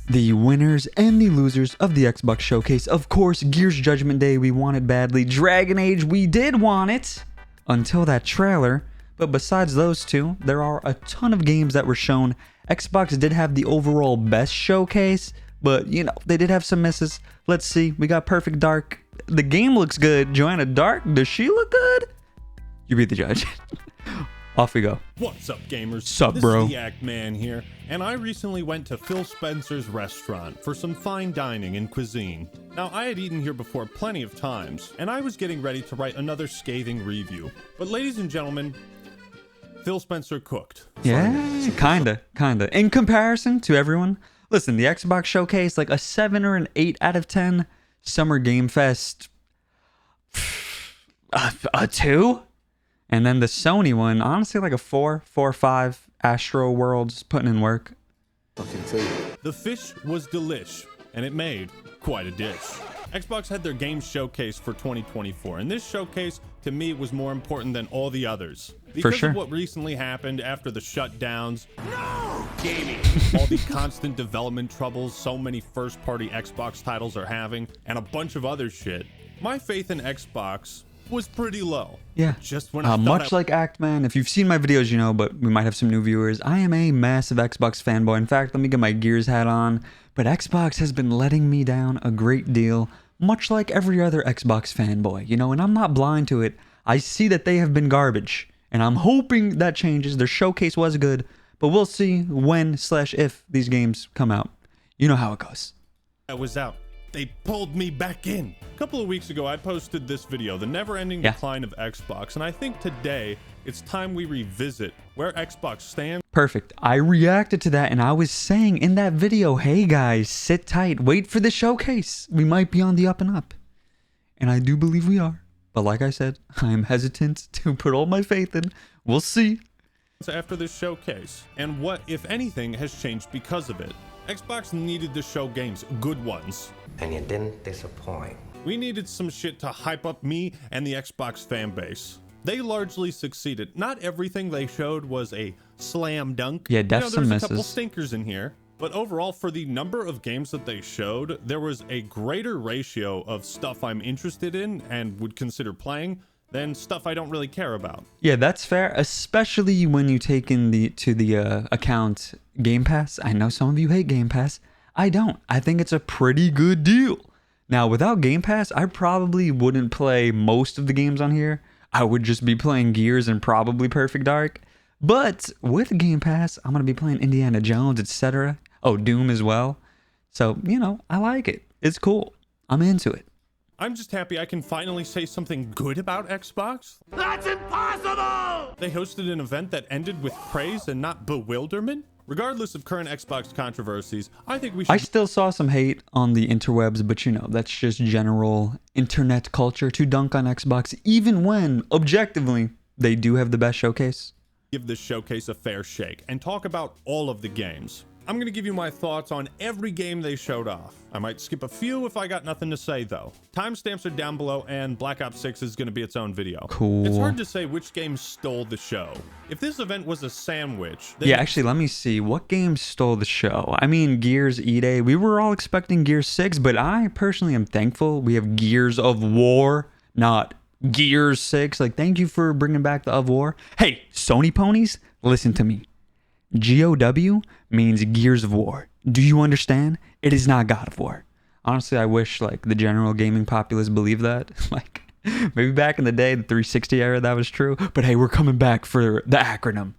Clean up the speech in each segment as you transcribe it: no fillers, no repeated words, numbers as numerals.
The winners and the losers of the Xbox Showcase. Of course, Gears Judgment Day, we want it badly. Dragon Age, we did want it until that trailer. But besides those two, there are a ton of games that were shown. Xbox did have the overall best showcase, but you know, they did have some misses. Let's see, we got Perfect Dark. The game looks good. Joanna Dark, does she look good? You be the judge. Off we go. What's up, gamers? Sup, bro? This is the Act Man here, and I recently went to Phil Spencer's restaurant for some fine dining and cuisine. Now, I had eaten here before plenty of times, and I was getting ready to write another scathing review. But ladies and gentlemen, Phil Spencer cooked. Yeah, kinda. In comparison to everyone, listen, the Xbox Showcase, like a 7 or an 8 out of 10. Summer Game Fest, a 2. And then the Sony one, honestly, like a 4 or 5. Astro World's putting in work. The fish was delish, and it made quite a dish. Xbox had their game showcase for 2024, and this showcase, to me, was more important than all the others. Because For sure. of what recently happened after the shutdowns, gaming, all the constant development troubles so many first-party Xbox titles are having, and a bunch of other shit, my faith in Xbox was pretty low. Yeah. Just when I much like Actman, if you've seen my videos, you know, but we might have some new viewers. I am a massive Xbox fanboy. In fact, let me get my Gears hat on. But Xbox has been letting me down a great deal, much like every other Xbox fanboy, you know, and I'm not blind to it. I see that they have been garbage, and I'm hoping that changes. Their showcase was good, but we'll see when/if these games come out. You know how it goes. I was out. They pulled me back in. A couple of weeks ago, I posted this video, the never-ending decline of Xbox, and I think today it's time we revisit where Xbox stands. Perfect. I reacted to that, and I was saying in that video, hey guys, sit tight, wait for the showcase. We might be on the up and up. And I do believe we are. But like I said, I am hesitant to put all my faith in. We'll see. After this showcase, and what, if anything, has changed because of it. Xbox needed to show games, good ones. And you didn't disappoint. We needed some shit to hype up me and the Xbox fan base. They largely succeeded. Not everything they showed was a slam dunk. Yeah, that's some there's a couple misses. stinkers in here. But overall, for the number of games that they showed, there was a greater ratio of stuff I'm interested in and would consider playing than stuff I don't really care about. Yeah, that's fair, especially when you take in the account Game Pass. I know some of you hate Game Pass. I don't. I think it's a pretty good deal. Now, without Game Pass, I probably wouldn't play most of the games on here. I would just be playing Gears and probably Perfect Dark. But with Game Pass, I'm going to be playing Indiana Jones, etc. Oh, Doom as well. So, you know, I like it. It's cool. I'm into it. I'm just happy I can finally say something good about Xbox. That's impossible! They hosted an event that ended with praise and not bewilderment. Regardless of current Xbox controversies, I think we should... I still saw some hate on the interwebs, but you know, that's just general internet culture to dunk on Xbox, even when, objectively, they do have the best showcase. give this showcase a fair shake and talk about all of the games. I'm going to give you my thoughts on every game they showed off. I might skip a few if I got nothing to say, though. Timestamps are down below, and Black Ops 6 is going to be its own video. Cool. It's hard to say which game stole the show. If this event was a sandwich... then Yeah, actually, let me see. What game stole the show? I mean, Gears E-Day. We were all expecting Gears 6, but I personally am thankful we have Gears of War, not Gears 6. Like, thank you for bringing back the of War. Hey, Sony ponies, listen to me. GOW means Gears of War. Do you understand? It is not God of War. Honestly, I wish like the general gaming populace believed that. Like maybe back in the day, the 360 era, that was true. But hey, we're coming back for the acronym.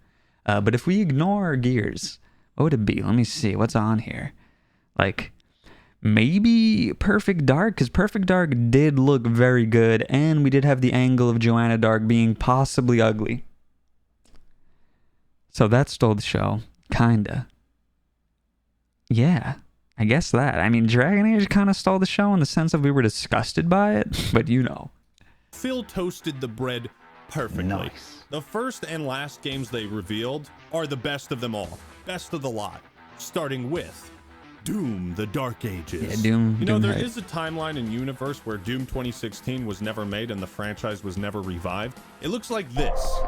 But if we ignore Gears, what would it be? Let me see. What's on here? Like maybe Perfect Dark, because Perfect Dark did look very good, and we did have the angle of Joanna Dark being possibly ugly. So that stole the show, kinda. Yeah, I guess that. I mean, Dragon Age kind of stole the show in the sense of we were disgusted by it, but you know. Phil toasted the bread perfectly. Nice. The first and last games they revealed are the best of them all. Best of the lot. Starting with Doom, the Dark Ages. Yeah, Doom. You know, Doom there hype. is a timeline and universe where Doom 2016 was never made and the franchise was never revived. It looks like this.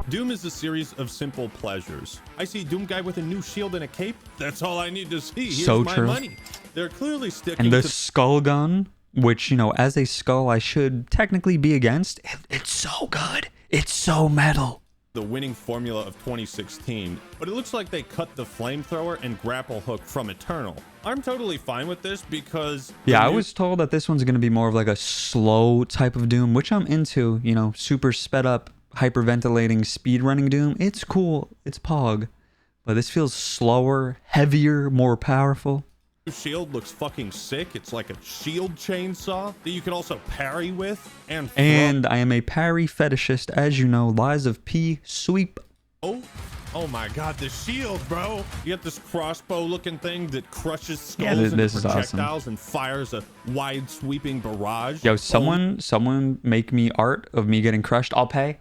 Doom is a series of simple pleasures. I see Doom guy with a new shield and a cape. That's all I need to see. Here's So my true. money. They're clearly sticking And the to skull gun, which, you know, as a skull, I should technically be against. It's so good. It's so metal. the winning formula of 2016, but it looks like they cut the flamethrower and grapple hook from Eternal. I'm totally fine with this because... Yeah, I was told that this one's going to be more of like a slow type of Doom, which I'm into, you know, super sped up, hyperventilating, speedrunning Doom. It's cool. It's Pog. But this feels slower, heavier, more powerful. Shield looks fucking sick. It's like a shield chainsaw that you can also parry with and throw. And I am a parry fetishist, as you know. Lies of P, sweep. Oh my god, the shield, bro. You got this crossbow looking thing that crushes skulls Yeah, this into is awesome. projectiles and fires a wide sweeping barrage. Yo, someone make me art of me getting crushed. I'll pay.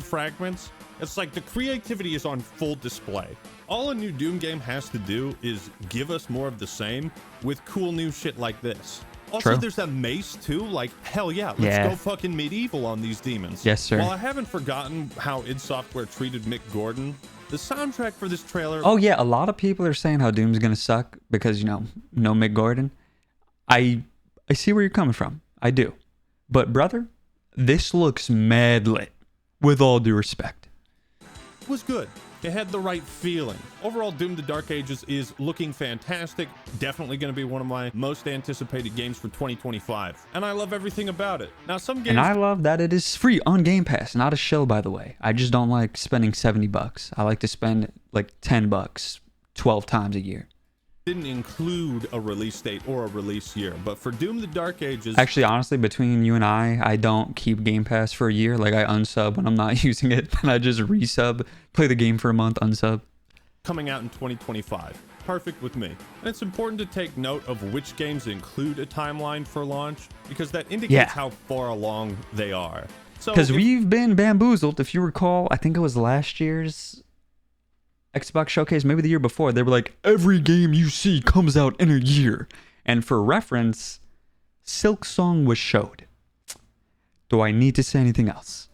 Fragments. It's like the creativity is on full display. All a new Doom game has to do is give us more of the same with cool new shit like this. Also, True. there's that mace too. Like, hell yeah, let's go fucking medieval on these demons. Yes, sir. While I haven't forgotten how id Software treated Mick Gordon, the soundtrack for this trailer... Oh, yeah, a lot of people are saying how Doom's going to suck because, you know, no Mick Gordon. I see where you're coming from. I do. But, brother, this looks mad lit, with all due respect. was good. It had the right feeling. Overall, Doom: The Dark Ages is looking fantastic. Definitely going to be one of my most anticipated games for 2025. And I love everything about it. Now, some games... And I love that it is free on Game Pass, not a shill, by the way. I just don't like spending $70. I like to spend like $10 12 times a year. didn't include a release date or a release year, but for Doom: The Dark Ages... Actually, honestly, between you and I don't keep Game Pass for a year. Like, I unsub when I'm not using it, and I just resub, play the game for a month, unsub. coming out in 2025. Perfect with me. And it's important to take note of which games include a timeline for launch, because that indicates how far along they are. So because we've been bamboozled. If you recall, I think it was last year's Xbox Showcase, maybe the year before. They were like, every game you see comes out in a year. And for reference, Silksong was showed. Do I need to say anything else?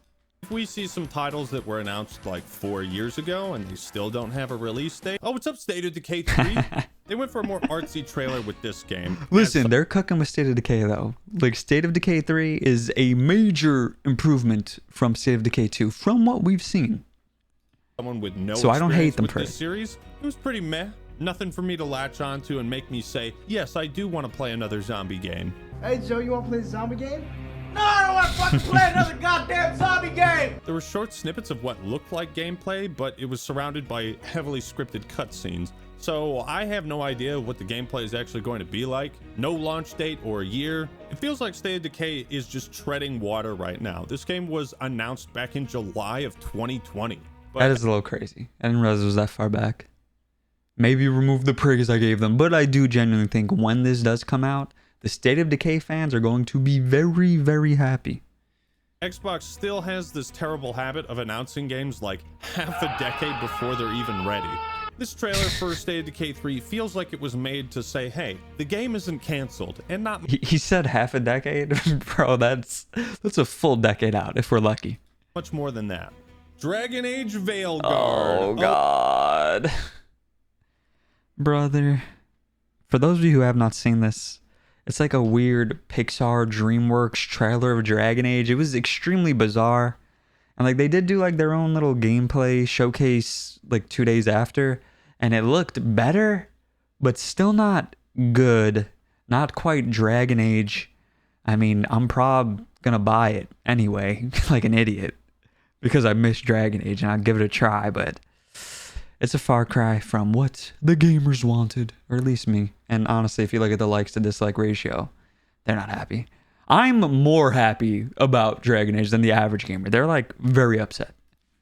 if we see some titles that were announced like 4 years ago and they still don't have a release date. Oh, what's up, State of Decay 3? They went for a more artsy trailer with this game. Listen, they're cooking with State of Decay, though. Like, State of Decay 3 is a major improvement from State of Decay 2, from what we've seen. Someone with no So I don't hate them with for this it. series, it was pretty meh. Nothing for me to latch onto and make me say, yes, I do want to play another zombie game. Hey, Joe, you want to play the zombie game? No, I don't want to fucking play another goddamn zombie game! There were short snippets of what looked like gameplay, but it was surrounded by heavily scripted cutscenes. So I have no idea what the gameplay is actually going to be like. No launch date or year. It feels like State of Decay is just treading water right now. This game was announced back in July of 2020. But That is a little crazy. I didn't realize it was that far back. Maybe remove the praise I gave them, but I do genuinely think when this does come out, the State of Decay fans are going to be very, very happy. Xbox still has this terrible habit of announcing games like half a decade before they're even ready. This trailer for State of Decay 3 feels like it was made to say, hey, the game isn't canceled, and not He said half a decade? Bro, that's a full decade out, if we're lucky. much more than that. Dragon Age Veilguard. Oh, God. Brother, for those of you who have not seen this, it's like a weird Pixar DreamWorks trailer of Dragon Age. It was extremely bizarre. And like they did do like their own little gameplay showcase like 2 days after, and it looked better, but still not good. Not quite Dragon Age. I mean, I'm gonna buy it anyway, like an idiot, because I miss Dragon Age and I'd give it a try, but it's a far cry from what the gamers wanted, or at least me. And honestly, if you look at the likes to dislike ratio, they're not happy. I'm more happy about Dragon Age than the average gamer. They're like very upset.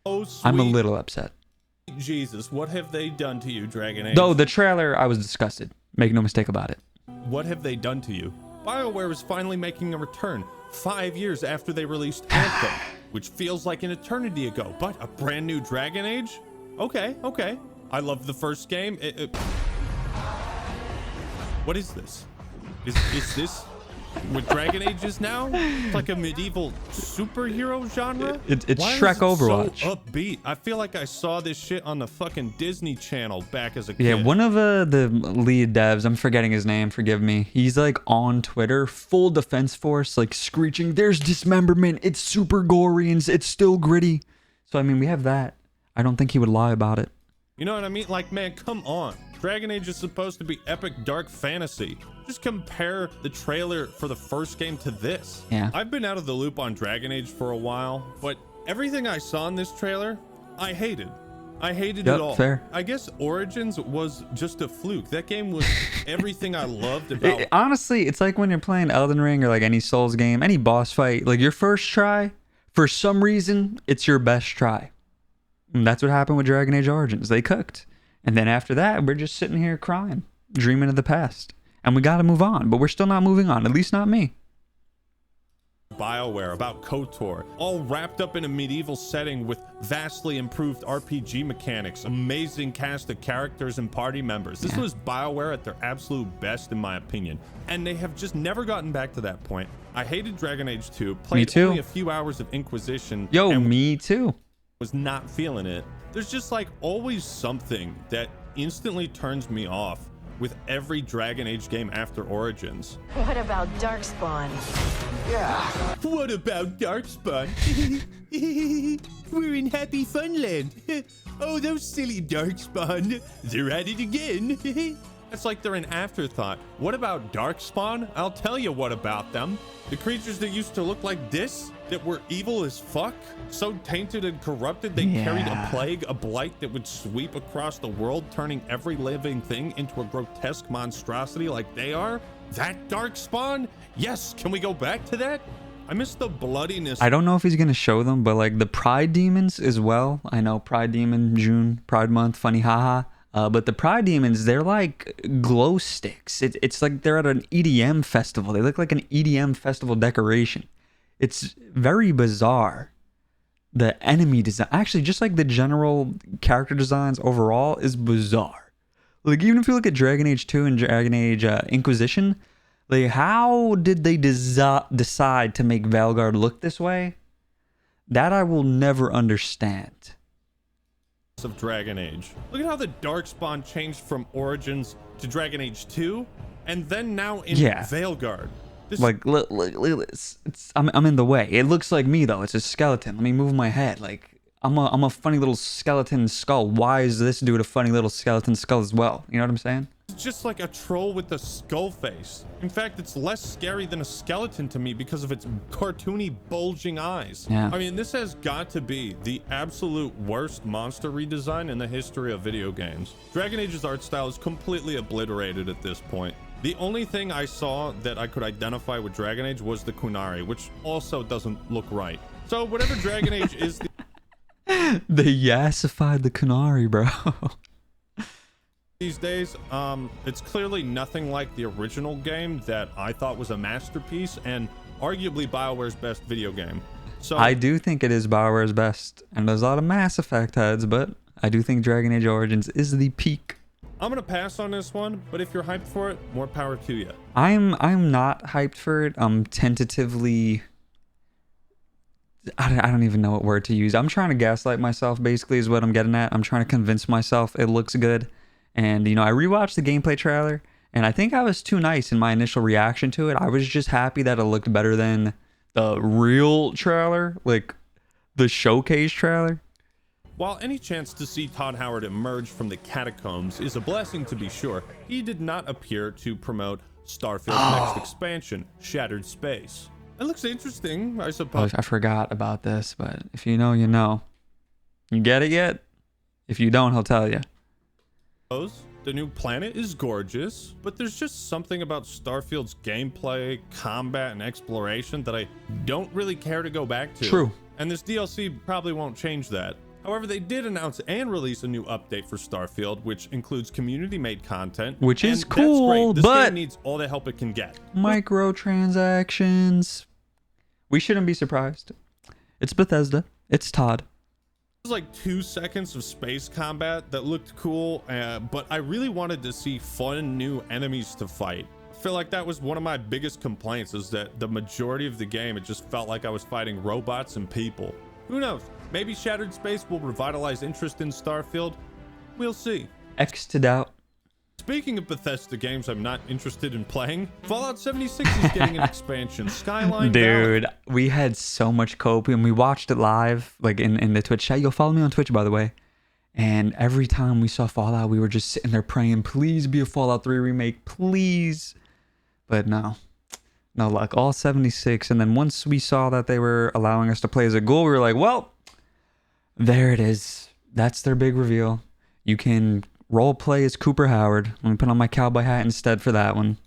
Oh, sweet I'm a little upset. Jesus, what have they done to you, Dragon Age? Though the trailer, I was disgusted. Make no mistake about it. What have they done to you? BioWare is finally making a return 5 years after they released Anthem, which feels like an eternity ago, but a brand new Dragon Age? Okay. I love the first game. What is this? Is this With Dragon Ages now, it's like a medieval superhero genre. It's Why Shrek is it Overwatch. So upbeat. I feel like I saw this shit on the fucking Disney Channel back as a kid. Yeah, one of the lead devs, I'm forgetting his name, forgive me. He's like on Twitter, full defense force, like screeching, "There's dismemberment, it's super gory and it's still gritty." So I mean, we have that. I don't think he would lie about it. You know what I mean? Like, man, come on. Dragon Age is supposed to be epic dark fantasy. Just compare the trailer for the first game to this. Yeah. I've been out of the loop on Dragon Age for a while, but everything I saw in this trailer, I hated. I hated it all. Fair. I guess Origins was just a fluke. That game was everything I loved about Honestly, it's like when you're playing Elden Ring or like any Souls game, any boss fight, like your first try, for some reason, it's your best try. And that's what happened with Dragon Age Origins. They cooked. And then after that, we're just sitting here crying, dreaming of the past. And we got to move on, but we're still not moving on, at least not me. BioWare, about KOTOR, all wrapped up in a medieval setting with vastly improved RPG mechanics, amazing cast of characters and party members. This was BioWare at their absolute best, in my opinion. And they have just never gotten back to that point. I hated Dragon Age 2, played only a few hours of Inquisition. Yo, and me too. was not feeling it. There's just like always something that instantly turns me off with every Dragon Age game after Origins. What about Darkspawn? What about Darkspawn? We're in Happy Funland. Oh, those silly Darkspawn. They're at it again. It's like they're an afterthought. What about Darkspawn? I'll tell you what about them. The creatures that used to look like this, that were evil as fuck, so tainted and corrupted they carried a plague, a blight that would sweep across the world, turning every living thing into a grotesque monstrosity like they are. That Darkspawn? Yes, can we go back to that? I miss the bloodiness. I don't know if he's going to show them, but like the Pride Demons as well. I know Pride Demon, June, Pride Month, funny haha. But the Pride Demons, they're like glow sticks. It's like they're at an EDM festival. They look like an EDM festival decoration. It's very bizarre. The enemy design, actually, just like the general character designs overall, is bizarre. Like, even if you look at Dragon Age 2 and Dragon Age Inquisition, like, how did they decide to make Valgard look this way? That I will never understand. Of Dragon Age. Look at how the Darkspawn changed from Origins to Dragon Age 2, and then now in Veilguard. Like, look, I'm in the way. It looks like me though. It's a skeleton. Let me move my head. Like, I'm a funny little skeleton skull. Why is this dude a funny little skeleton skull as well? You know what I'm saying? It's just like a troll with a skull face. In fact, it's less scary than a skeleton to me because of its cartoony, bulging eyes. Yeah. I mean, this has got to be the absolute worst monster redesign in the history of video games. Dragon Age's art style is completely obliterated at this point. The only thing I saw that I could identify with Dragon Age was the Kunari, which also doesn't look right. So whatever Dragon Age is... They yassified the Kunari, bro. These days, it's clearly nothing like the original game that I thought was a masterpiece and arguably BioWare's best video game. So I do think it is BioWare's best, and there's a lot of Mass Effect heads, but I do think Dragon Age Origins is the peak. I'm gonna pass on this one, but if you're hyped for it, more power to you. I'm not hyped for it. I'm tentatively... I don't even know what word to use. I'm trying to gaslight myself, basically, is what I'm getting at. I'm trying to convince myself it looks good. And, you know, I rewatched the gameplay trailer, and I think I was too nice in my initial reaction to it. I was just happy that it looked better than the real trailer, like the showcase trailer. While any chance to see Todd Howard emerge from the catacombs is a blessing to be sure, he did not appear to promote Starfield's next expansion, Shattered Space. It looks interesting, I suppose. I forgot about this, but if you know, you know. You get it yet? If you don't, he'll tell you. The new planet is gorgeous, but there's just something about Starfield's gameplay, combat, and exploration that I don't really care to go back to. True. And this DLC probably won't change that. However, they did announce and release a new update for Starfield, which includes community-made content. Which is and cool, that's great. This but game needs all the help it can get. Microtransactions. We shouldn't be surprised. It's Bethesda. It's Todd. It was like 2 seconds of space combat that looked cool, but I really wanted to see fun new enemies to fight. feel like that was one of my biggest complaints, is that the majority of the game, it just felt like I was fighting robots and people. Who knows? Maybe Shattered Space will revitalize interest in Starfield. We'll see. X'd out. Speaking of Bethesda games I'm not interested in playing, Fallout 76 is getting an expansion, Skyline Dude, Valley. we had so much cope and we watched it live, like in the Twitch chat. You'll follow me on Twitch, by the way. And every time we saw Fallout, we were just sitting there praying, please be a Fallout 3 remake, please. But no luck. All 76. And then once we saw that they were allowing us to play as a ghoul, we were like, well, there it is. That's their big reveal. You can role play as Cooper Howard. Let me put on my cowboy hat instead for that one.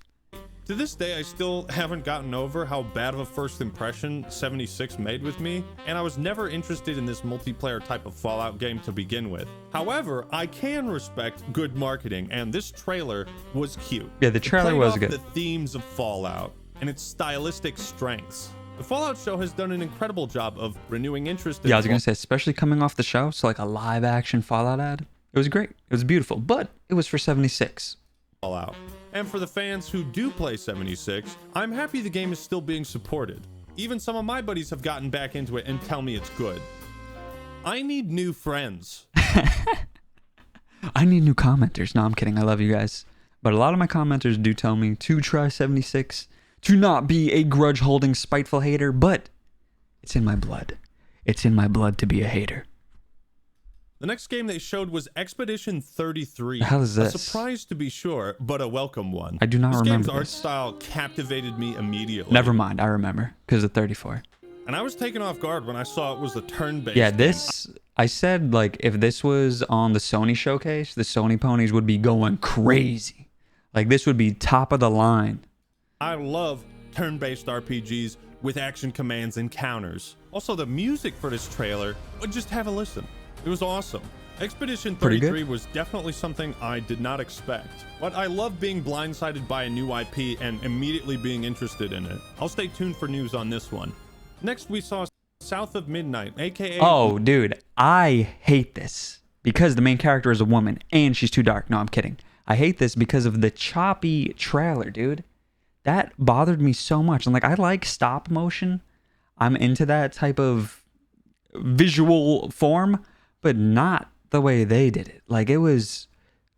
To this day, I still haven't gotten over how bad of a first impression 76 made with me, and I was never interested in this multiplayer type of Fallout game to begin with. However, I can respect good marketing, and this trailer was cute. Yeah, the trailer It played was off good. the themes of Fallout and its stylistic strengths. The Fallout show has done an incredible job of renewing interest in Yeah, I was going to say, especially coming off the show, so like a live action Fallout ad. It was great. It was beautiful, but it was for 76. Fallout. And for the fans who do play 76, I'm happy the game is still being supported. Even some of my buddies have gotten back into it and tell me it's good. I need new friends. I need new commenters. No, I'm kidding. I love you guys. But a lot of my commenters do tell me to try 76, to not be a grudge-holding, spiteful hater, but it's in my blood. It's in my blood to be a hater. The next game they showed was Expedition 33. The hell is this? A surprise to be sure, but a welcome one. I do not this remember game's art this. style captivated me immediately. Never mind. I remember because of 34. And I was taken off guard when I saw it was a turn-based Yeah, game. this, I said, like, if this was on the Sony showcase, the Sony ponies would be going crazy. Like, this would be top of the line. I love turn-based RPGs with action commands and counters. Also, the music for this trailer, just have a listen. It was awesome. Expedition Pretty good. 33 was definitely something I did not expect. But I love being blindsided by a new IP and immediately being interested in it. I'll stay tuned for news on this one. Next, we saw South of Midnight, aka... Oh, dude, I hate this because the main character is a woman and she's too dark. No, I'm kidding. I hate this because of the choppy trailer, dude. That bothered me so much. And like, I like stop motion. I'm into that type of visual form, but not the way they did it. Like, it was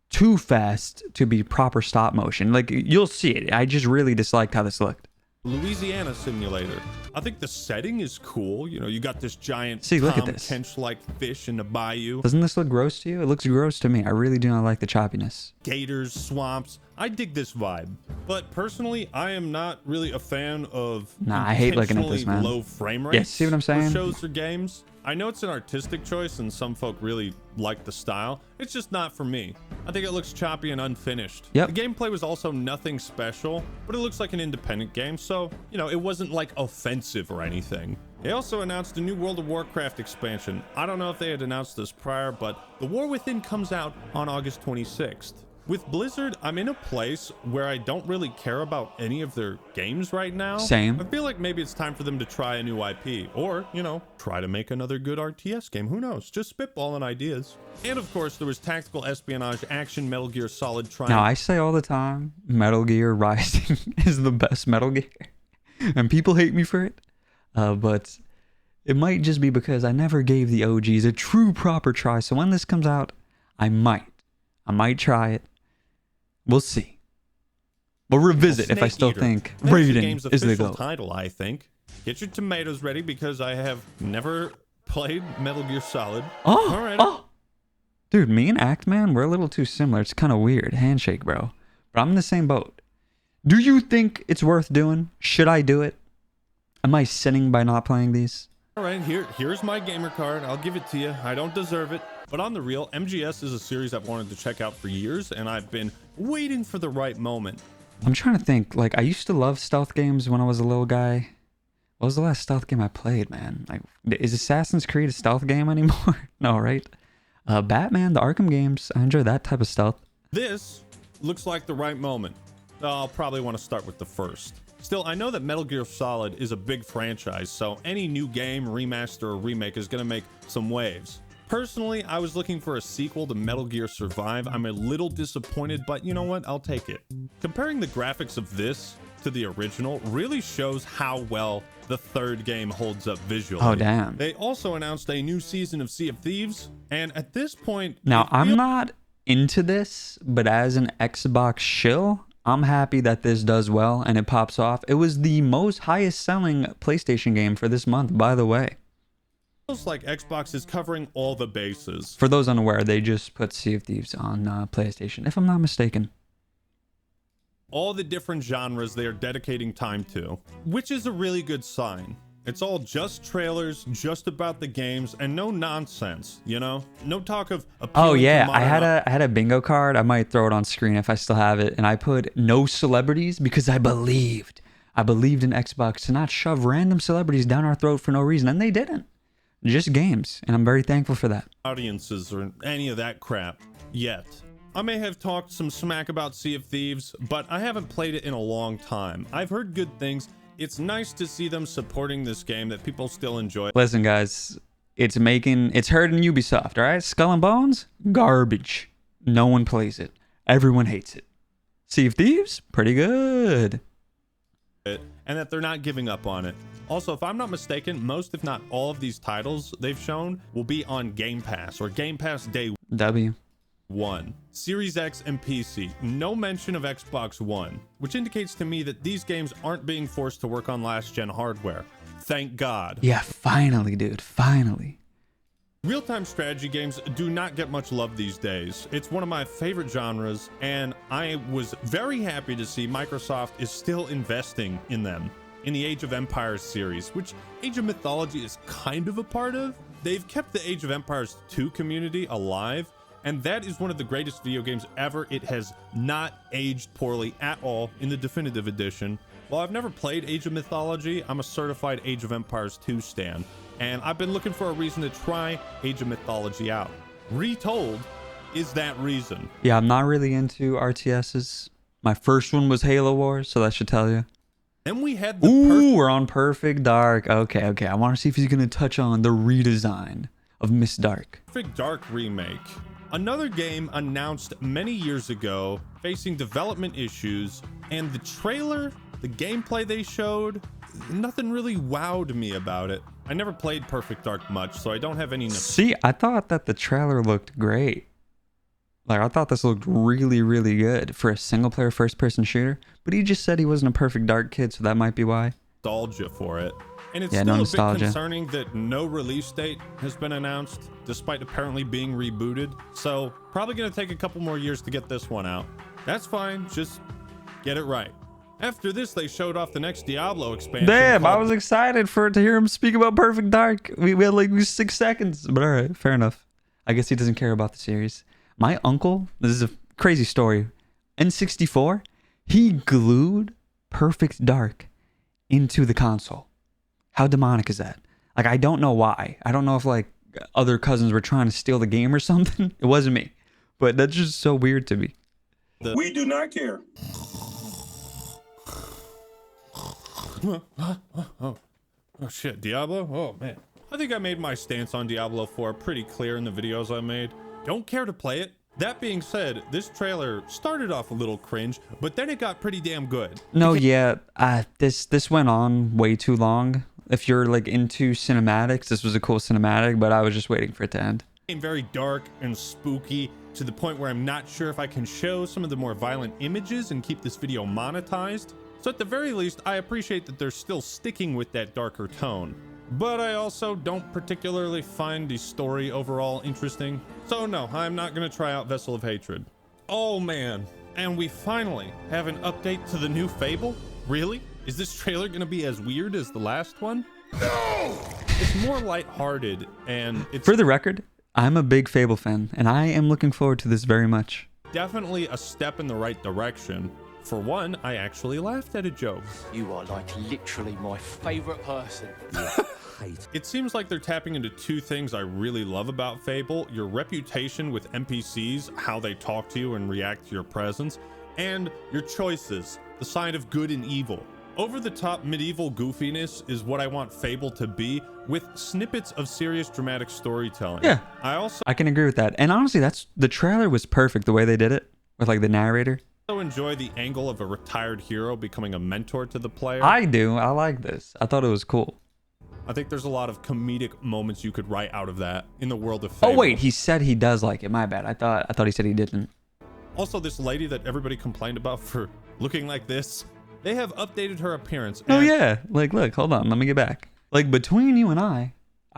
too fast to be proper stop motion. Like, you'll see it. I just really disliked how this looked. Louisiana Simulator. I think the setting is cool. You know, you got this giant See, look at Tom this. Kench-like fish in the bayou. Doesn't this look gross to you? It looks gross to me. I really do not like the choppiness. Gators, swamps. I dig this vibe. But personally, I am not really a fan of Nah, I hate looking at this, intentionally man. low frame Yeah, rates see what I'm for saying? shows or games. I know it's an artistic choice and some folk really like the style. It's just not for me. I think it looks choppy and unfinished. Yep. The gameplay was also nothing special, but it looks like an independent game, so, you know, it wasn't like offensive or anything. They also announced a new World of Warcraft expansion. I don't know if they had announced this prior, but The War Within comes out on August 26th. With Blizzard, I'm in a place where I don't really care about any of their games right now. Same. I feel like maybe it's time for them to try a new IP, or, you know, try to make another good RTS game. Who knows? Just spitballing ideas. And of course, there was tactical espionage action Metal Gear Solid Triumph. Now, I say all the time, Metal Gear Rising is the best Metal Gear. And people hate me for it. But it might just be because I never gave the OGs a true proper try. So when this comes out, I might try it. We'll see. We'll revisit if I Snake still Eater. think That's the Raiden game's is the official GOAT. title, I think. Get your tomatoes ready because I have never played Metal Gear Solid. Oh, All right. oh. Dude, me and Actman, we're a little too similar. It's kind of weird. Handshake, bro. But I'm in the same boat. Do you think it's worth doing? Should I do it? Am I sinning by not playing these? All right, here's my gamer card. I'll give it to you. I don't deserve it. But on the real, MGS is a series I've wanted to check out for years, and I've been waiting for the right moment. I'm trying to think. Like, I used to love stealth games when I was a little guy. What was the last stealth game I played, man? Like, is Assassin's Creed a stealth game anymore? No, right? Batman, the Arkham games. I enjoy that type of stealth. This looks like the right moment. I'll probably want to start with the first. Still, I know that Metal Gear Solid is a big franchise, so any new game, remaster, or remake is going to make some waves. Personally, I was looking for a sequel to Metal Gear Survive. I'm a little disappointed, but you know what? I'll take it. Comparing the graphics of this to the original really shows how well the third game holds up visually. Oh, damn. They also announced a new season of Sea of Thieves, and at this point... Now, I'm not into this, but as an Xbox shill, I'm happy that this does well and it pops off. It was the most highest selling PlayStation game for this month, by the way. Feels like Xbox is covering all the bases. For those unaware, they just put Sea of Thieves on PlayStation, if I'm not mistaken. All the different genres they are dedicating time to, which is a really good sign. It's all just trailers, just about the games, and no nonsense, you know? No talk of Oh yeah, to I modern- had a bingo card. I might throw it on screen if I still have it. And I put no celebrities because I believed in Xbox to not shove random celebrities down our throat for no reason, and they didn't. Just games, and I'm very thankful for that. audiences or any of that crap yet. I may have talked some smack about Sea of Thieves, but I haven't played it in a long time. I've heard good things. It's nice to see them supporting this game that people still enjoy. Listen, guys, it's hurting Ubisoft, all right? Skull and Bones, garbage. No one plays it. Everyone hates it. Sea of Thieves, pretty good. And that they're not giving up on it. Also, if I'm not mistaken, most if not all of these titles they've shown will be on Game Pass or Game Pass Day W. 1. Series X and PC. No mention of Xbox One, which indicates to me that these games aren't being forced to work on last-gen hardware. Thank God. Yeah, finally, dude, finally. Real-time strategy games do not get much love these days. It's one of my favorite genres, and I was very happy to see Microsoft is still investing in them. In the Age of Empires series, which Age of Mythology is kind of a part of, they've kept the Age of Empires 2 community alive, and that is one of the greatest video games ever. It has not aged poorly at all in the definitive edition. While I've never played Age of Mythology, I'm a certified Age of Empires 2 stan, and I've been looking for a reason to try Age of Mythology out. Retold is that reason. Yeah, I'm not really into RTSs. My first one was Halo Wars, so that should tell you. Then we had the Ooh, we're on Perfect Dark. Okay. I want to see if he's going to touch on the redesign of Miss Dark. Perfect Dark remake. Another game announced many years ago, facing development issues, and the trailer, the gameplay they showed, nothing really wowed me about it. I never played Perfect Dark much, so I don't have any... See, I thought that the trailer looked great. Like, I thought this looked really, really good for a single-player first-person shooter, but he just said he wasn't a Perfect Dark kid, so that might be why. Nostalgia for it. And it's Yeah, still no a nostalgia. bit concerning that no release date has been announced, despite apparently being rebooted. So, probably going to take a couple more years to get this one out. That's fine, just get it right. After this, they showed off the next Diablo expansion. Damn, I called- was excited to hear him speak about Perfect Dark. We had like 6 seconds, but all right, fair enough. I guess he doesn't care about the series. My uncle, this is a crazy story. N64, he glued Perfect Dark into the console. How demonic is that? Like, I don't know why. I don't know if like other cousins were trying to steal the game or something. It wasn't me, but that's just so weird to me. We do not care. Oh shit, Diablo? Oh man. I think I made my stance on Diablo 4 pretty clear in the videos I made. Don't care to play it. That being said, this trailer started off a little cringe, but then it got pretty damn good. No, yeah, this went on way too long. If you're like into cinematics, this was a cool cinematic, but I was just waiting for it to end. It became very dark and spooky to the point where I'm not sure if I can show some of the more violent images and keep this video monetized. So at the very least, I appreciate that they're still sticking with that darker tone. But I also don't particularly find the story overall interesting. So no, I'm not going to try out Vessel of Hatred. Oh man, and we finally have an update to the new Fable? Really? Is this trailer going to be as weird as the last one? No! It's more lighthearted, and it's For the record, I'm a big Fable fan, and I am looking forward to this very much. definitely a step in the right direction. For one, I actually laughed at a joke. You are like literally my favorite person. It seems like they're tapping into two things I really love about Fable: your reputation with NPCs, how they talk to you and react to your presence, and your choices, the side of good and evil. Over-the-top medieval goofiness is what I want Fable to be, with snippets of serious dramatic storytelling. Yeah. I I can agree with that. And honestly, the trailer was perfect the way they did it with like the narrator. also enjoy the angle of a retired hero becoming a mentor to the player. I do. I like this. I thought it was cool. I think there's a lot of comedic moments you could write out of that in the world of Fable. Oh wait, he said he does like it. My bad. I thought he said he didn't. Also, this lady that everybody complained about for looking like this, they have updated her appearance. Oh and yeah. Like look, hold on. Let me get back. Like between you and I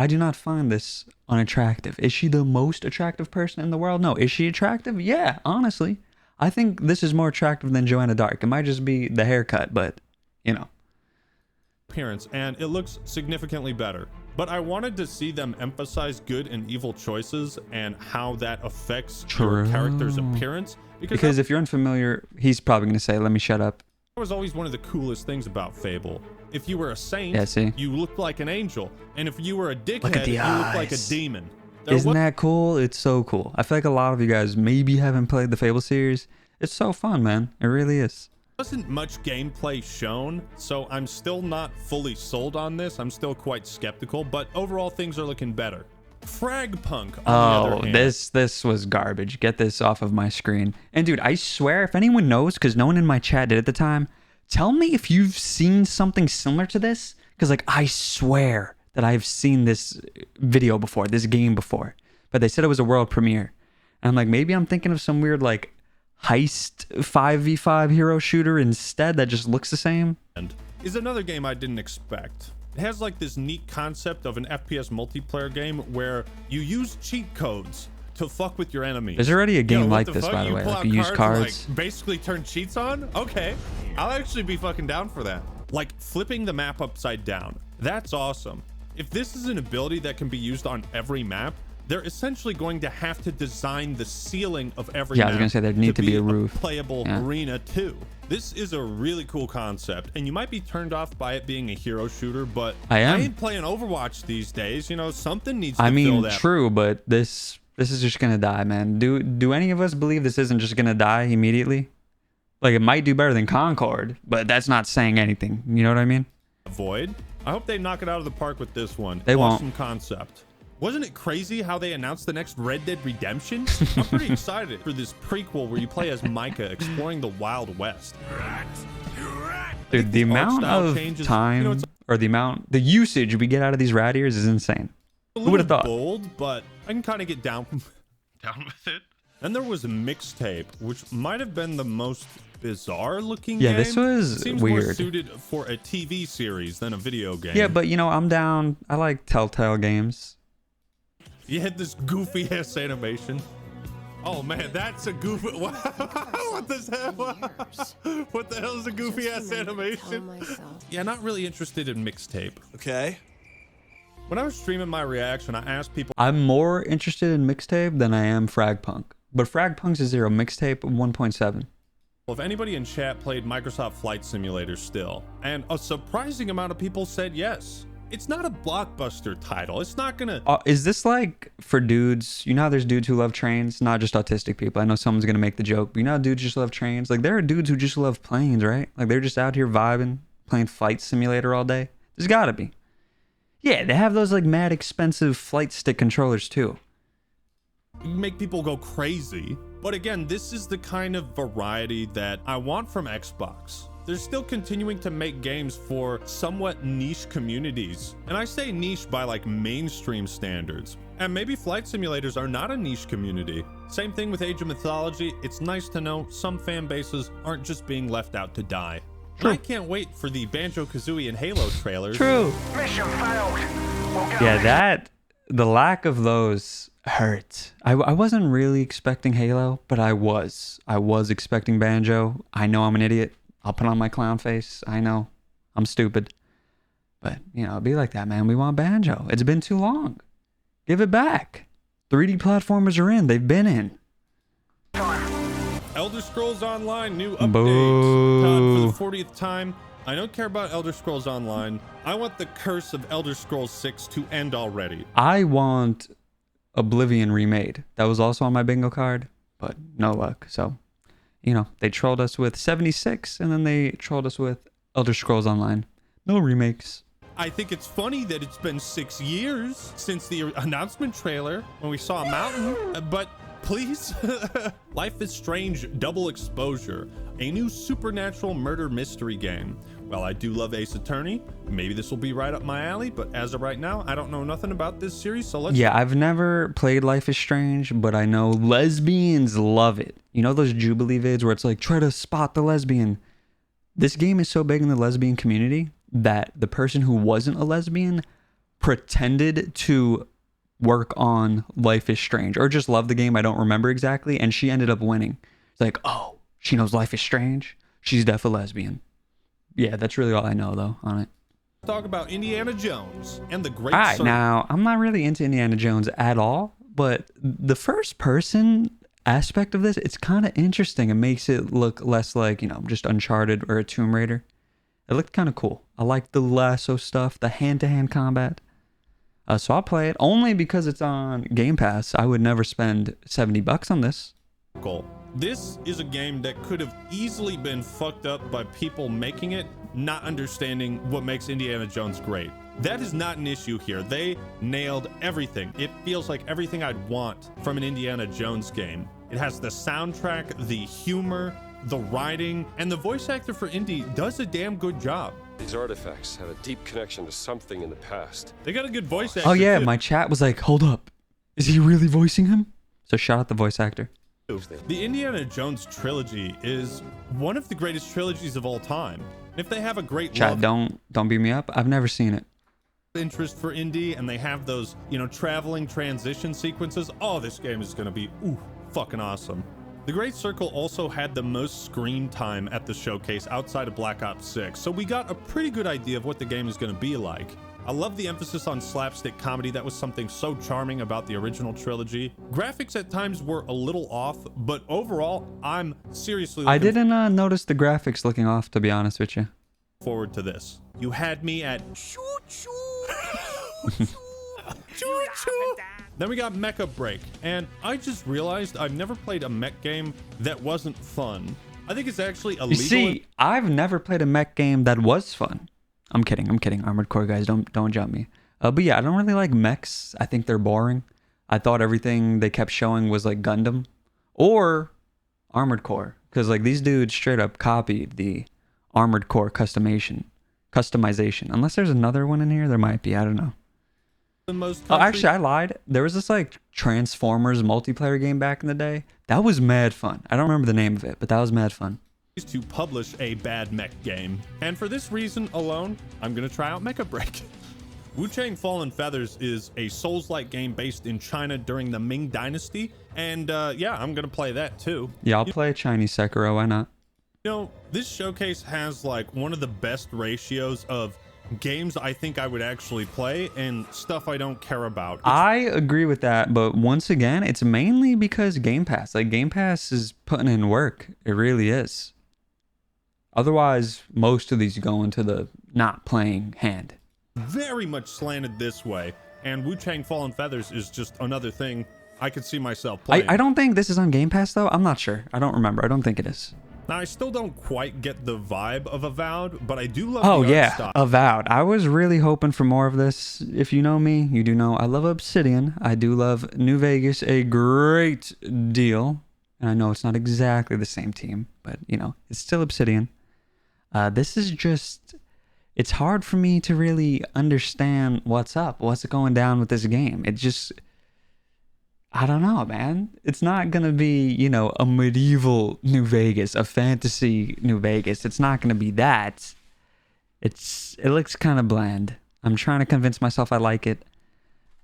do not find this unattractive. Is she the most attractive person in the world? No. Is she attractive? Yeah, honestly. I think this is more attractive than Joanna Dark. It might just be the haircut, but you know. appearance, and it looks significantly better. But I wanted to see them emphasize good and evil choices and how that affects your True. character's appearance. Because if you're unfamiliar, he's probably going to say, let me shut up. that was always one of the coolest things about Fable. If you were a saint, Yeah, see? you looked like an angel. And if you were a dickhead, Look at the you looked like a eyes. demon. There Isn't wa- that cool? It's so cool. I feel like a lot of you guys maybe haven't played the Fable series. It's so fun, man. It really is. wasn't much gameplay shown, so I'm still not fully sold on this. I'm still quite skeptical, but overall things are looking better. Fragpunk, on the Oh, other hand, this was garbage. Get this off of my screen. And dude, I swear, if anyone knows, because no one in my chat did at the time, tell me if you've seen something similar to this. Because like, I swear that I've seen this video before, this game before. But they said it was a world premiere. And I'm like, maybe I'm thinking of some weird like heist 5v5 hero shooter instead that just looks the same. is another game I didn't expect. It has like this neat concept of an FPS multiplayer game where you use cheat codes to fuck with your enemies. There's already a game Yo, what like the this, fuck? by the You way. pull Like out you use and, cards. like, basically turn cheats on? Okay. I'll actually be fucking down for that. Like flipping the map upside down. That's awesome. If this is an ability that can be used on every map, they're essentially going to have to design the ceiling of every Yeah, I map was gonna say there'd need to be a roof. playable Yeah. arena too. This is a really cool concept, and you might be turned off by it being a hero shooter, but I am. ain't playing Overwatch these days. You know, something needs to I fill mean, that. true, but this is just gonna die, man. Do any of us believe this isn't just gonna die immediately? Like it might do better than Concord, but that's not saying anything. You know what I mean? Void. I hope they knock it out of the park with this one. They won't. Awesome concept. Wasn't it crazy how they announced the next Red Dead Redemption? I'm pretty excited for this prequel where you play as Micah exploring the Wild West. Dude, the the art amount style of changes- time you know, it's- or the usage we get out of these rat ears is insane. A Who would've little thought? bold, but I can kind of get down with it. And there was a mixtape, which might have been the most bizarre looking Yeah, game. this was Seems more weird. suited for a TV series than a video game. Yeah, but you know, I'm down. I like Telltale games. you had this goofy ass animation. Oh man, that's a goofy. What the hell? What the hell is a goofy ass animation? Yeah, not really interested in mixtape. Okay. When I was streaming my reaction, I asked people I'm more interested in mixtape than I am Fragpunk. But Fragpunk's a 0, mixtape 1.7. if anybody in chat played Microsoft Flight Simulator still, and a surprising amount of people said yes. It's not a blockbuster title. It's not gonna. Is this like for dudes? You know how there's dudes who love trains, not just autistic people. I know someone's gonna make the joke, but you know how dudes just love trains? Like there are dudes who just love planes, right? Like they're just out here vibing, playing Flight Simulator all day. There's gotta be. Yeah, they have those like mad expensive flight stick controllers too. Make people go crazy. But again, this is the kind of variety that I want from Xbox. They're still continuing to make games for somewhat niche communities. And I say niche by like mainstream standards. And maybe flight simulators are not a niche community. Same thing with Age of Mythology. It's nice to know some fan bases aren't just being left out to die. And I can't wait for the Banjo-Kazooie and Halo trailers. True. Mission failed. Yeah, the lack of those hurt. I wasn't really expecting Halo, but I was expecting Banjo. I know I'm an idiot. I'll put on my clown face. I know I'm stupid, but you know, it'd be like that, man. We want Banjo. It's been too long. Give it back. 3D platformers are in. They've been in. Elder Scrolls Online new update. Boo. Todd, for the 40th time, I don't care about Elder Scrolls Online. I want the curse of Elder Scrolls 6 to end already. I want Oblivion remade. That was also on my bingo card, but no luck. So, you know, they trolled us with 76 and then they trolled us with Elder Scrolls Online. No remakes. I think it's funny that it's been 6 years since the announcement trailer when we saw a mountain, but please. Life is Strange Double Exposure, a new supernatural murder mystery game. Well, I do love Ace Attorney. Maybe this will be right up my alley, but as of right now, I don't know nothing about this series, so let's... Yeah, I've never played Life is Strange, but I know lesbians love it. You know those Jubilee vids where it's like, try to spot the lesbian? This game is so big in the lesbian community that the person who wasn't a lesbian pretended to work on Life is Strange or just love the game. I don't remember exactly. And she ended up winning. It's like, oh, she knows Life is Strange. She's def a lesbian. Yeah, that's really all I know though on it. Talk about Indiana Jones and the Great All right, Circle. now I'm not really into Indiana Jones at all, but the first person aspect of this, it's kind of interesting. It makes it look less like, you know, just Uncharted or a Tomb Raider. It looked kind of cool. I like the lasso stuff, the hand-to-hand combat. So I'll play it only because it's on Game Pass. I would never spend $70 on this. This is a game that could have easily been fucked up by people making it, not understanding what makes Indiana Jones great. That is not an issue here. They nailed everything. It feels like everything I'd want from an Indiana Jones game. It has the soundtrack, the humor, the writing, and the voice actor for Indy does a damn good job. These artifacts have a deep connection to something in the past. They got a good voice actor. Oh yeah, too. my chat was like, hold up. Is he really voicing him? So shout out the voice actor. The Indiana Jones trilogy is one of the greatest trilogies of all time. If they have a great Chat, don't beat me up. I've never seen it. interest for Indy and they have those, you know, traveling transition sequences, oh, this game is gonna be fucking awesome. The Great Circle also had the most screen time at the showcase outside of Black Ops 6, so we got a pretty good idea of what the game is gonna be like. I love the emphasis on slapstick comedy. That was something so charming about the original trilogy. Graphics at times were a little off, but overall, I'm seriously I looking didn't notice the graphics looking off, to be honest with you. forward to this. You had me at choo choo. Choo choo. Then we got Mecha Break, and I just realized I've never played a mech game that wasn't fun. I think it's actually illegal. You see, I've never played a mech game that was fun. I'm kidding. Armored Core guys, don't jump me. But yeah, I don't really like mechs. I think they're boring. I thought everything they kept showing was like Gundam or Armored Core, because like these dudes straight up copied the Armored Core customization. Unless there's another one in here, there might be. I don't know. Oh, actually, I lied. There was this like Transformers multiplayer game back in the day. That was mad fun. I don't remember the name of it, but that was mad fun. To publish a bad mech game, and for this reason alone, I'm gonna try out Mecha Break. Wu-Chang Fallen Feathers is a Souls-like game based in China during the Ming Dynasty, and yeah, I'm gonna play that too. Yeah, I'll play Chinese Sekiro. Why not? You know, this showcase has like one of the best ratios of games I think I would actually play and stuff I don't care about. I agree with that, but once again, it's mainly because Game Pass. Like Game Pass is putting in work. It really is. Otherwise, most of these go into the not playing hand. Very much slanted this way, and Wu-Chang Fallen Feathers is just another thing I could see myself playing. I don't think this is on Game Pass though. I'm not sure. I don't remember. I don't think it is. Now, I still don't quite get the vibe of Avowed, but I do love Oh the yeah, art style. Avowed. I was really hoping for more of this. If you know me, you do know I love Obsidian. I do love New Vegas a great deal. And I know it's not exactly the same team, but you know, it's still Obsidian. This is just, it's hard for me to really understand what's up, what's going down with this game. It just, I don't know, man. It's not going to be, you know, a medieval New Vegas, a fantasy New Vegas. It's not going to be that. It looks kind of bland. I'm trying to convince myself I like it.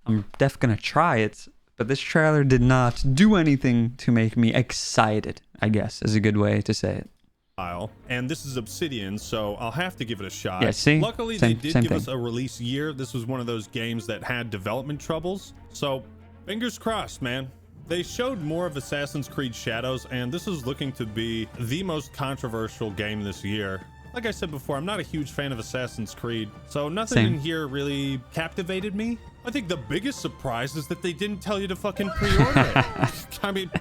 I'm definitely going to try it, but this trailer did not do anything to make me excited, I guess, is a good way to say it. And this is Obsidian, so I'll have to give it a shot. Yeah, see? Luckily, Same they did give thing. us a release year. This was one of those games that had development troubles, so fingers crossed, man. They showed more of Assassin's Creed Shadows, and this is looking to be the most controversial game this year. Like I said before, I'm not a huge fan of Assassin's Creed, so nothing Same. in here really captivated me. I think the biggest surprise is that they didn't tell you to fucking pre-order it. I mean,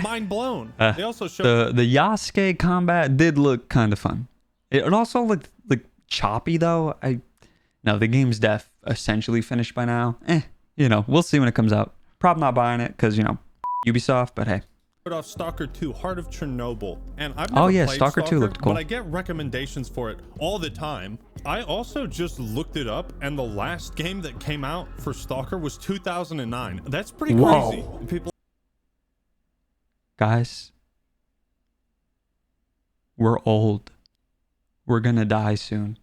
mind blown. They also showed The Yasuke combat did look kind of fun. It also looked like choppy though. No, the game's essentially finished by now. We'll see when it comes out. Probably not buying it because Ubisoft, but hey. Off Stalker 2 Heart of Chernobyl, and I've Oh never yeah, played Stalker 2 looked cool. but I get recommendations for it all the time. I also just looked it up, and the last game that came out for Stalker was 2009. That's pretty crazy. People, guys, we're old. We're gonna die soon.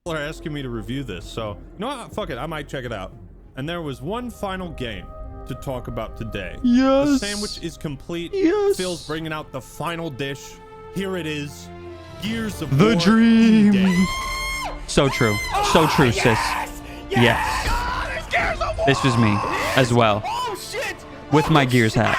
are asking me to review this, so you know what? Fuck it, I might check it out. And there was one final game to talk about today. Yes. The sandwich is complete. Yes. Phil's bringing out the final dish. Here it is. Gears of The War dream. E-Day. So true. So true, sis. Yes. This was me as well. With my Gears hat.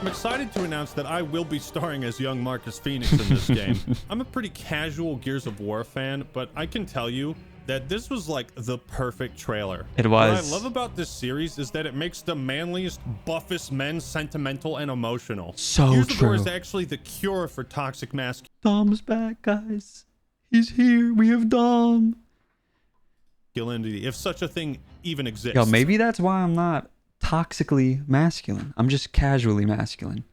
I'm excited to announce that I will be starring as young Marcus Phoenix in this game. I'm a pretty casual Gears of War fan, but I can tell you that this was like the perfect trailer. It What I was. love about this series is that it makes the manliest, buffest men sentimental and emotional. So Gears of War true. is actually the cure for toxic masculinity. Dom's back, guys. He's here. We have Dom. If such a thing even exists. Yo, maybe that's why I'm not toxically masculine. I'm just casually masculine.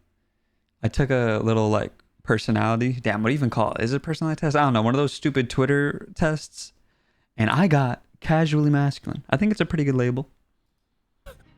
I took a little like personality. Damn, what do you even call it? Is it a personality test? I don't know. One of those stupid Twitter tests. And I got casually masculine. I think it's a pretty good label.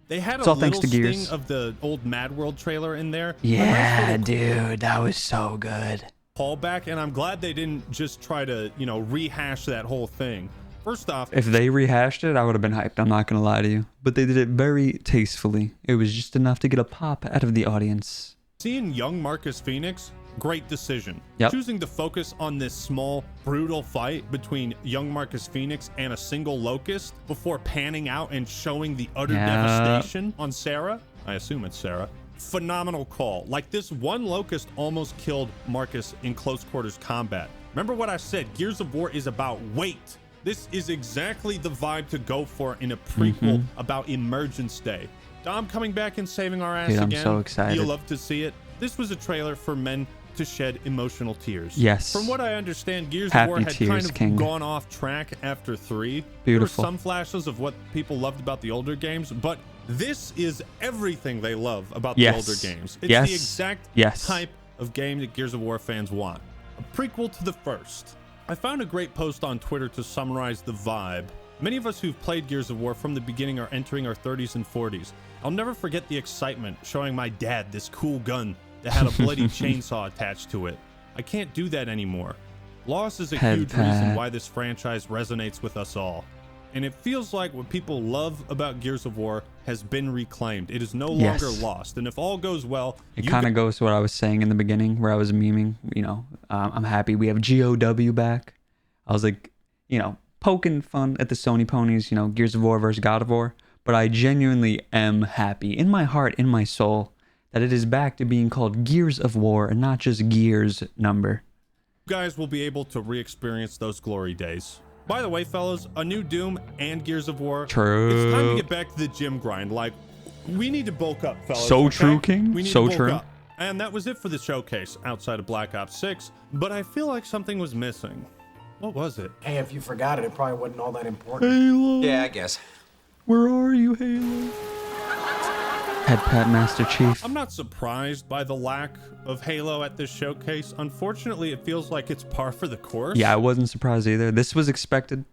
They had It's a all thanks little to Gears. sting of the old Mad World trailer in there. Yeah, dude, that was so good. Callback, and I'm glad they didn't just try to, rehash that whole thing. First off, If they rehashed it, I would have been hyped. I'm not going to lie to you. But they did it very tastefully. It was just enough to get a pop out of the audience. seeing young Marcus Phoenix, great decision. Yep. Choosing to focus on this small, brutal fight between young Marcus Phoenix and a single Locust before panning out and showing the utter devastation on Sarah. I assume it's Sarah. Phenomenal call. Like, this one Locust almost killed Marcus in close quarters combat. Remember what I said, Gears of War is about weight. This is exactly the vibe to go for in a prequel about Emergence Day. Dom coming back and saving our ass Dude, I'm again. so excited. You'll love to see it. This was a trailer for men to shed emotional tears. Yes. From what I understand, Gears Happy of War had tears, kind of King. gone off track after 3. Beautiful. There were some flashes of what people loved about the older games, but this is everything they love about the older games. It's the exact type of game that Gears of War fans want. A prequel to the first. I found a great post on Twitter to summarize the vibe. Many of us who've played Gears of War from the beginning are entering our 30s and 40s. I'll never forget the excitement showing my dad this cool gun that had a bloody chainsaw attached to it. I can't do that anymore. Loss is a huge reason why this franchise resonates with us all. And it feels like what people love about Gears of War has been reclaimed. It is no longer lost. And if all goes well, it kind of goes to what I was saying in the beginning where I was memeing, I'm happy we have GOW back. I was like, poking fun at the Sony ponies, Gears of War versus God of War. But I genuinely am happy in my heart, in my soul, that it is back to being called Gears of War and not just Gears number. you guys will be able to re-experience those glory days. By the way, fellas, a new Doom and Gears of War. True. It's time to get back to the gym grind. Like, we need to bulk up, fellas. So okay? true, King. We need So to bulk true. up. And that was it for the showcase outside of Black Ops 6. But I feel like something was missing. What was it? Hey, if you forgot it, it probably wasn't all that important. Halo. Yeah, I guess. Where are you, Halo? Head pat, Master Chief. I'm not surprised by the lack of Halo at this showcase. Unfortunately, it feels like it's par for the course. Yeah, I wasn't surprised either. This was expected.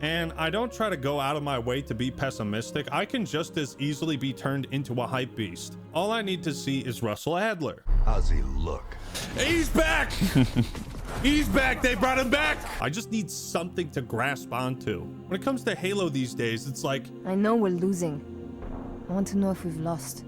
And I don't try to go out of my way to be pessimistic. I can just as easily be turned into a hype beast. All I need to see is Russell Adler. How's he look? He's back! He's back! They brought him back! I just need something to grasp onto. When it comes to Halo these days, it's like, I know we're losing. I want to know if we've lost.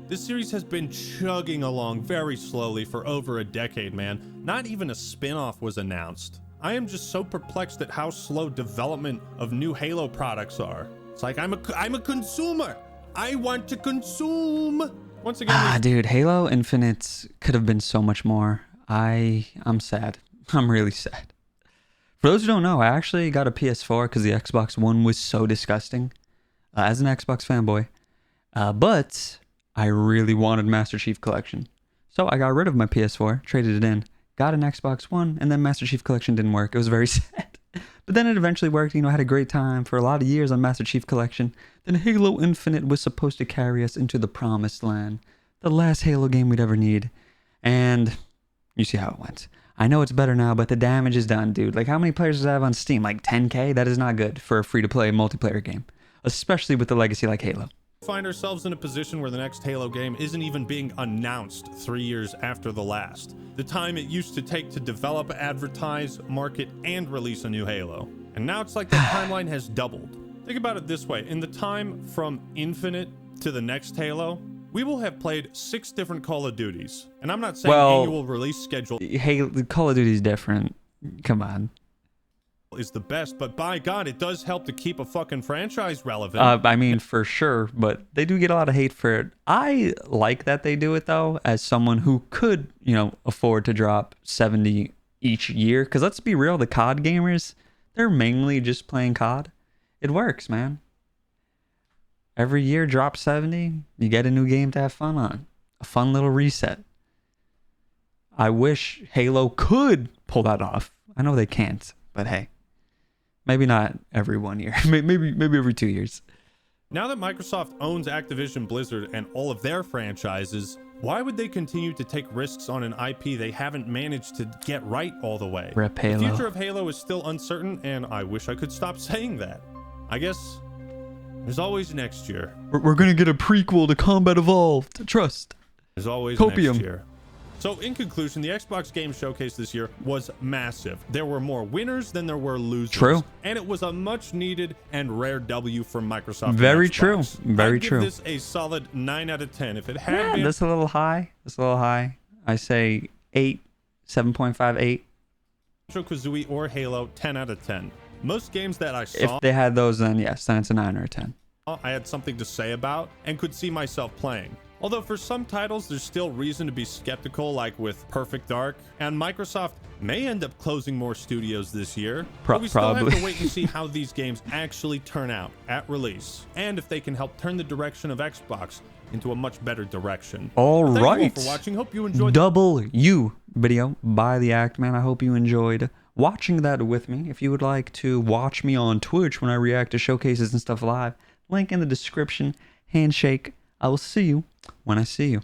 this series has been chugging along very slowly for over a decade, man. Not even a spin-off was announced. I am just so perplexed at how slow development of new Halo products are. It's like, I'm a consumer. I want to consume. Once again, Dude, Halo Infinite could have been so much more. I'm sad. I'm really sad. For those who don't know, I actually got a PS4 because the Xbox One was so disgusting. As an Xbox fanboy. But I really wanted Master Chief Collection. So I got rid of my PS4, traded it in, got an Xbox One, and then Master Chief Collection didn't work. It was very sad. But then it eventually worked. I had a great time for a lot of years on Master Chief Collection. Then Halo Infinite was supposed to carry us into the promised land. The last Halo game we'd ever need. And you see how it went. I know it's better now, but the damage is done, dude. Like, how many players does it have on Steam? Like 10K? That is not good for a free-to-play multiplayer game. Especially with a legacy like Halo. Find ourselves in a position where the next Halo game isn't even being announced 3 years after the last. The time it used to take to develop, advertise, market, and release a new Halo. And now it's like the timeline has doubled. Think about it this way. In the time from Infinite to the next Halo, we will have played 6 different Call of Duties. And I'm not saying annual release schedule Call of Duty is different. Come on. is the best, but by God, it does help to keep a fucking franchise relevant. I mean, for sure, but they do get a lot of hate for it. I like that they do it, though, as someone who could, afford to drop 70 each year. Because let's be real, the COD gamers, they're mainly just playing COD. It works, man. Every year, drop 70, you get a new game to have fun on. A fun little reset. I wish Halo could pull that off. I know they can't, but hey. Maybe not every 1 year. maybe every 2 years. Now that Microsoft owns Activision Blizzard and all of their franchises, why would they continue to take risks on an IP they haven't managed to get right all the way? Rep Halo. The future of Halo is still uncertain, and I wish I could stop saying that. I guess there's always next year. We're gonna get a prequel to Combat Evolved. Trust. There's always Copium. next year. So in conclusion, the Xbox Game Showcase this year was massive. There were more winners than there were losers. True. And it was a much needed and rare W for Microsoft. Very and Xbox. true. Very I'd true. Give this a solid 9 out of 10. If it had been That's a little high. I say 8, 7.5, 8. Banjo-Kazooie or Halo, 10 out of 10. Most games that I saw, If they had those, then yes, then it's a 9 or a 10. I had something to say about and could see myself playing. Although for some titles, there's still reason to be skeptical, like with Perfect Dark, and Microsoft may end up closing more studios this year. But we still Probably. have to wait and see how these games actually turn out at release, and if they can help turn the direction of Xbox into a much better direction. All But thank you all right. for watching. Hope you enjoyed. Double U video by the Act Man. I hope you enjoyed watching that with me. If you would like to watch me on Twitch when I react to showcases and stuff live, link in the description. Handshake. I will see you when I see you.